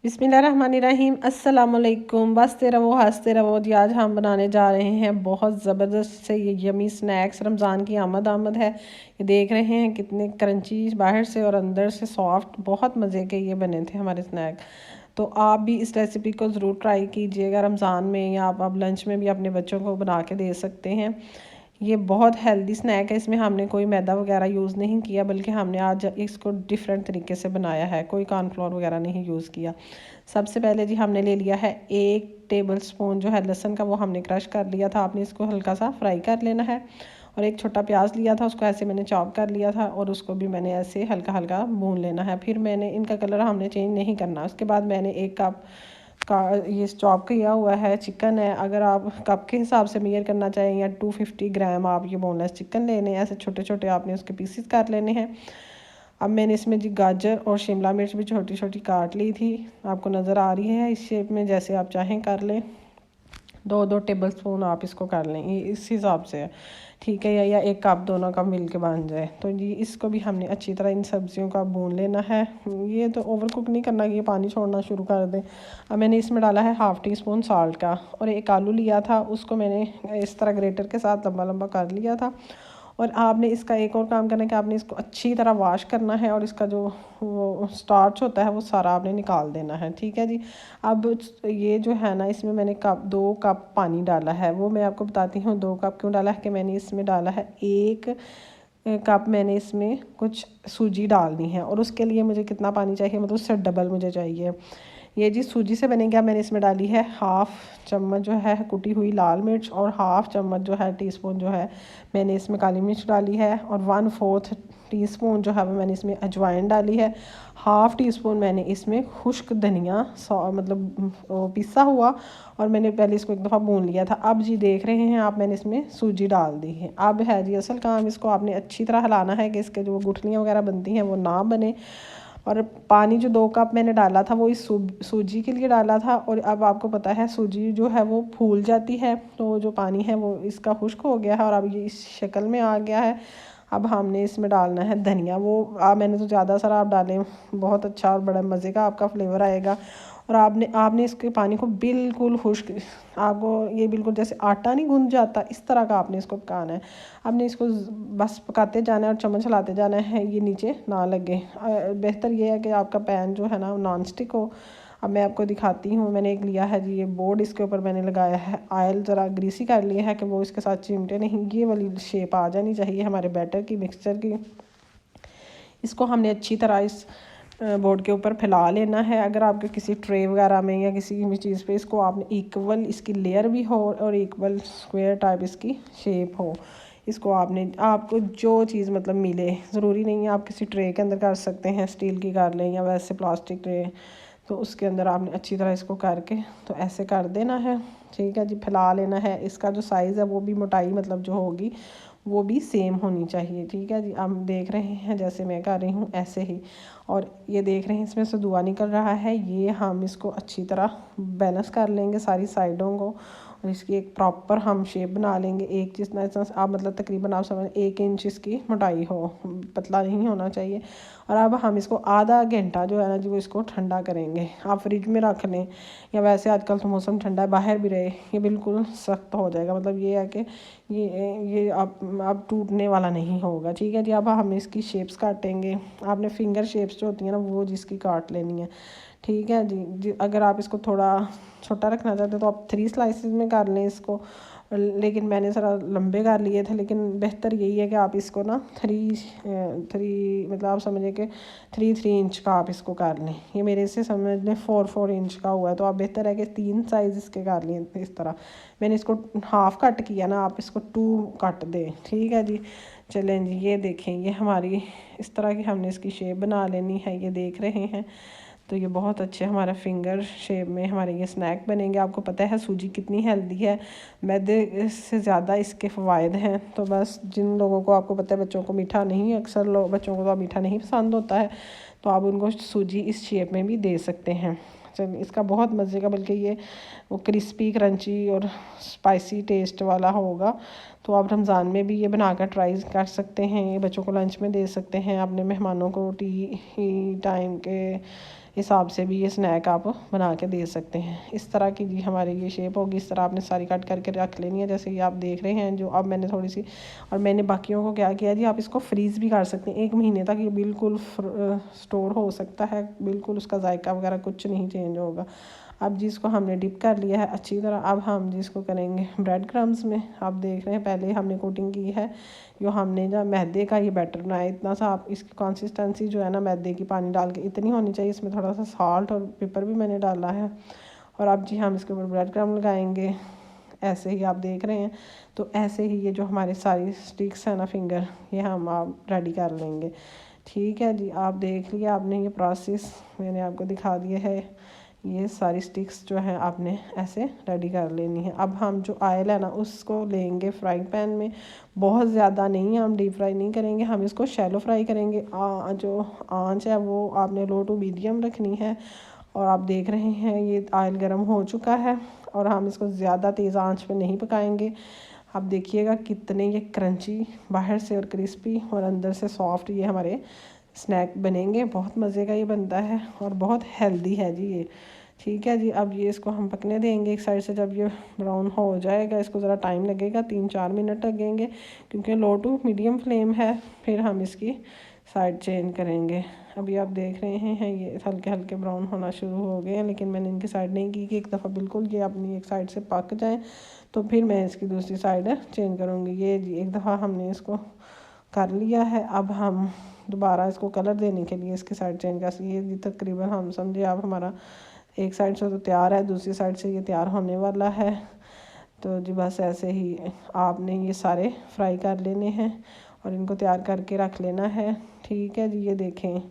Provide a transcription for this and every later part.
बिस्मिल्लाहिर्रहमानिर्रहीम अस्सलाम वालेकुम। बसते रहो हंसते रहो जी। आज हम बनाने जा रहे हैं बहुत ज़बरदस्त से ये यमी स्नैक्स। रमज़ान की आमद है। ये देख रहे हैं कितने क्रंची बाहर से और अंदर से सॉफ्ट, बहुत मज़े के ये बने थे हमारे स्नैक। तो आप भी इस रेसिपी को ज़रूर ट्राई कीजिएगा रमज़ान में, या आप लंच में भी अपने बच्चों को बना के दे सकते हैं। ये बहुत हेल्दी स्नैक है। इसमें हमने कोई मैदा वगैरह यूज़ नहीं किया, बल्कि हमने आज इसको डिफरेंट तरीके से बनाया है। कोई कॉर्नफ्लोर वगैरह नहीं यूज़ किया। सबसे पहले जी हमने ले लिया है 1 टेबल स्पून जो है लहसुन का, वो हमने क्रश कर लिया था। आपने इसको हल्का सा फ्राई कर लेना है। और एक छोटा प्याज लिया था, उसको ऐसे मैंने चॉप कर लिया था और उसको भी मैंने ऐसे हल्का हल्का भून लेना है। फिर मैंने इनका कलर हमने चेंज नहीं करना। उसके बाद मैंने 1 कप का ये चॉप किया हुआ है चिकन है। अगर आप कप के हिसाब से मेजर करना चाहें, या 250 ग्राम आप ये बोनलेस चिकन लेने हैं। ऐसे छोटे छोटे आपने उसके पीसेस कर लेने हैं। अब मैंने इसमें जी गाजर और शिमला मिर्च भी छोटी छोटी काट ली थी, आपको नज़र आ रही है इस शेप में। जैसे आप चाहें कर लें। 2-2 टेबल स्पून आप इसको कर लें, ये इस हिसाब से है, ठीक है। या 1 कप दोनों का मिल के बन जाए। तो जी इसको भी हमने अच्छी तरह इन सब्जियों का भून लेना है। ये तो ओवर कुक नहीं करना कि ये पानी छोड़ना शुरू कर दें। अब मैंने इसमें डाला है ½ टीस्पून साल्ट का, और 1 आलू लिया था, उसको मैंने इस तरह ग्रेटर के साथ लंबा लंबा कर लिया था। और आपने इसका एक और काम करना है कि आपने इसको अच्छी तरह वॉश करना है, और इसका जो वो स्टार्च होता है वो सारा आपने निकाल देना है, ठीक है जी। अब ये जो है ना, इसमें मैंने 2 कप पानी डाला है। वो मैं आपको बताती हूँ 2 कप क्यों डाला है। कि मैंने इसमें डाला है 1 कप मैंने इसमें कुछ सूजी डालनी है, और उसके लिए मुझे कितना पानी चाहिए, मतलब उससे डबल मुझे चाहिए। ये जी सूजी से बनेगा। मैंने इसमें डाली है ½ चम्मच जो है कुटी हुई लाल मिर्च, और ½ चम्मच जो है टीस्पून जो है मैंने इसमें काली मिर्च डाली है, और 1/4 टीस्पून जो है वो मैंने इसमें अजवाइन डाली है। ½ टीस्पून मैंने इसमें खुश्क धनिया मतलब पिसा हुआ, और मैंने पहले इसको एक दफ़ा भून लिया था। अब जी देख रहे हैं आप, मैंने इसमें सूजी डाल दी है। अब है जी असल काम, इसको आपने अच्छी तरह हिलाना है कि इसके जो गुठलियाँ वगैरह बनती हैं वो ना बने। और पानी जो 2 कप मैंने डाला था वो इस सूजी के लिए डाला था। और अब आपको पता है सूजी जो है वो फूल जाती है, तो जो पानी है वो इसका खुश्क हो गया है, और अब ये इस शक्ल में आ गया है। अब हमने इसमें डालना है धनिया। वो मैंने तो ज़्यादा सारा आप डालें, बहुत अच्छा और बड़ा मज़े का आपका फ्लेवर आएगा। और आपने इसके पानी को बिल्कुल खुश्क, आपको ये बिल्कुल जैसे आटा नहीं गूंद जाता, इस तरह का आपने इसको पकाना है। आपने इसको बस पकाते जाना है और चम्मच चलाते जाना है, ये नीचे ना लगे। बेहतर ये है कि आपका पैन जो है ना नॉन स्टिक हो। अब मैं आपको दिखाती हूँ। मैंने एक लिया है जी ये बोर्ड, इसके ऊपर मैंने लगाया है ऑयल, ज़रा ग्रीसी कर लिया है कि वो इसके साथ चिमटे नहीं। ये वाली शेप आ जानी चाहिए हमारे बैटर की, मिक्सचर की। इसको हमने अच्छी तरह इस बोर्ड के ऊपर फैला लेना है। अगर आपके किसी ट्रे वगैरह में या किसी भी चीज़ पे इसको आपने इक्वल इसकी लेयर भी हो और इक्वल स्क्वायर टाइप इसकी शेप हो, इसको आपको जो चीज़ मतलब मिले, ज़रूरी नहीं है आप किसी ट्रे के अंदर कर सकते हैं, स्टील की कर लें या वैसे प्लास्टिक ट्रे। तो उसके अंदर आपने अच्छी तरह इसको करके तो ऐसे कर देना है, ठीक है जी। फैला लेना है। इसका जो साइज़ है वो भी मोटाई मतलब जो होगी वो भी सेम होनी चाहिए, ठीक है जी। आप देख रहे हैं जैसे मैं कर रही हूँ ऐसे ही। और ये देख रहे हैं इसमें से धुआं निकल रहा है, ये हम इसको अच्छी तरह बैलेंस कर लेंगे सारी साइडों को, और इसकी एक प्रॉपर हम शेप बना लेंगे। एक चीज़ ना आप मतलब तकरीबन आप समझ 1 इंच इसकी मोटाई हो, पतला नहीं होना चाहिए। और अब हम इसको आधा घंटा जो है ना जी वो इसको ठंडा करेंगे। आप फ्रिज में रख लें, या वैसे आजकल तो मौसम ठंडा है, बाहर भी रहे, ये बिल्कुल सख्त हो जाएगा। मतलब ये है कि ये अब टूटने वाला नहीं होगा, ठीक है जी। अब हम इसकी शेप्स काटेंगे। आपने फिंगर शेप्स जो होती हैं ना वो जिसकी काट लेनी है, ठीक है जी। अगर आप इसको थोड़ा छोटा रखना चाहते हैं तो आप 3 स्लाइसेस में कर लें इसको, लेकिन मैंने ज़रा लंबे कर लिए थे। लेकिन बेहतर यही है कि आप इसको ना 3 मतलब आप समझें कि 3 इंच का आप इसको कर लें। ये मेरे से समझ लें 4 इंच का हुआ है, तो आप बेहतर है कि 3 साइज़ इसके कर लें इस तरह। मैंने इसको हाफ़ कट किया ना, आप इसको 2 कट दें, ठीक है जी। चलें जी, ये देखें, ये हमारी इस तरह की हमने इसकी शेप बना लेनी है, ये देख रहे हैं। तो ये बहुत अच्छे हमारा फिंगर शेप में हमारे ये स्नैक बनेंगे। आपको पता है सूजी कितनी हेल्दी है, मैदे से ज़्यादा इसके फ़वाइद हैं। तो बस जिन लोगों को आपको पता है बच्चों को मीठा नहीं, अक्सर लोग बच्चों को तो मीठा नहीं पसंद होता है, तो आप उनको सूजी इस शेप में भी दे सकते हैं। चलिए, इसका बहुत मज़े का, बल्कि ये वो क्रिस्पी क्रंची और स्पाइसी टेस्ट वाला होगा। तो आप रमज़ान में भी ये बनाकर ट्राई कर सकते हैं। ये बच्चों को लंच में दे सकते हैं, अपने मेहमानों को टी टाइम के हिसाब से भी ये स्नैक आप बना के दे सकते हैं। इस तरह की जी हमारी ये शेप होगी। इस तरह आपने सारी कट करके रख लेनी है, जैसे ये आप देख रहे हैं। जो अब मैंने थोड़ी सी, और मैंने बाकियों को क्या किया जी, आप इसको फ्रीज़ भी कर सकते हैं 1 महीने तक। ये बिल्कुल स्टोर हो सकता है, बिल्कुल उसका जायका वगैरह कुछ नहीं चेंज होगा। अब जिसको हमने डिप कर लिया है अच्छी तरह, अब हम जिसको करेंगे ब्रेड क्रम्स में। आप देख रहे हैं पहले हमने कोटिंग की है। जो हमने जब मैदे का ये बैटर बनाया, इतना सा आप इसकी कंसिस्टेंसी जो है ना मैदे की पानी डाल के इतनी होनी चाहिए। इसमें थोड़ा सा साल्ट और पेपर भी मैंने डाला है। और अब जी हम इसके ऊपर ब्रेड क्रम्ब लगाएंगे, ऐसे ही आप देख रहे हैं। तो ऐसे ही ये जो हमारे सारी स्टिक्स है ना फिंगर, ये हम आप रेडी कर लेंगे। ठीक है जी, आप देख लिया आपने ये प्रोसेस मैंने आपको दिखा दिया है। ये सारी स्टिक्स जो है आपने ऐसे रेडी कर लेनी है। अब हम जो ऑयल है ना उसको लेंगे फ्राइंग पैन में। बहुत ज़्यादा नहीं, हम डीप फ्राई नहीं करेंगे, हम इसको शैलो फ्राई करेंगे। जो आंच है वो आपने लो टू मीडियम रखनी है। और आप देख रहे हैं ये ऑयल गर्म हो चुका है, और हम इसको ज़्यादा तेज़ आंच पे नहीं पकाएंगे। आप देखिएगा कितने ये क्रंची बाहर से और क्रिस्पी और अंदर से सॉफ्ट ये हमारे स्नैक बनेंगे। बहुत मज़े का ये बनता है और बहुत हेल्दी है जी ये। ठीक है जी, अब ये इसको हम पकने देंगे एक साइड से। जब ये ब्राउन हो जाएगा, इसको ज़रा टाइम लगेगा, 3-4 मिनट लगेंगे, क्योंकि लो टू मीडियम फ्लेम है। फिर हम इसकी साइड चेंज करेंगे। अभी आप देख रहे हैं ये हल्के हल्के ब्राउन होना शुरू हो गए हैं, लेकिन मैंने इनकी साइड नहीं की कि एक दफ़ा बिल्कुल ये अपनी एक साइड से पक जाए तो फिर मैं इसकी दूसरी साइड चेंज करूँगी। ये जी एक दफ़ा हमने इसको कर लिया है। अब हम दोबारा इसको कलर देने के लिए इसकी साइड चेंज कर सकते। ये तकरीबन हम समझे अब हमारा एक साइड से तो तैयार है, दूसरी साइड से ये तैयार होने वाला है। तो जी बस ऐसे ही आपने ये सारे फ्राई कर लेने हैं और इनको तैयार करके रख लेना है। ठीक है जी, ये देखें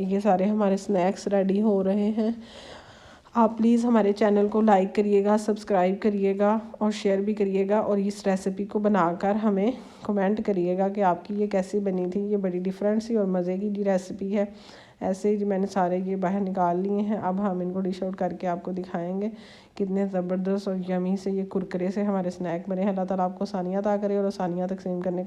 ये सारे हमारे स्नैक्स रेडी हो रहे हैं। आप प्लीज़ हमारे चैनल को लाइक करिएगा, सब्सक्राइब करिएगा और शेयर भी करिएगा, और इस रेसिपी को बनाकर हमें कमेंट करिएगा कि आपकी ये कैसी बनी थी। ये बड़ी डिफरेंट सी और मज़े की जी रेसिपी है। ऐसे ही मैंने सारे ये बाहर निकाल लिए हैं। अब हम इनको डिश आउट करके आपको दिखाएंगे कितने ज़बरदस्त और यमी से ये कुरकुरे से हमारे स्नैक बने हैं। अल्लाह ताला आपको आसानियाँ अता करे और आसानियाँ तकसीम करने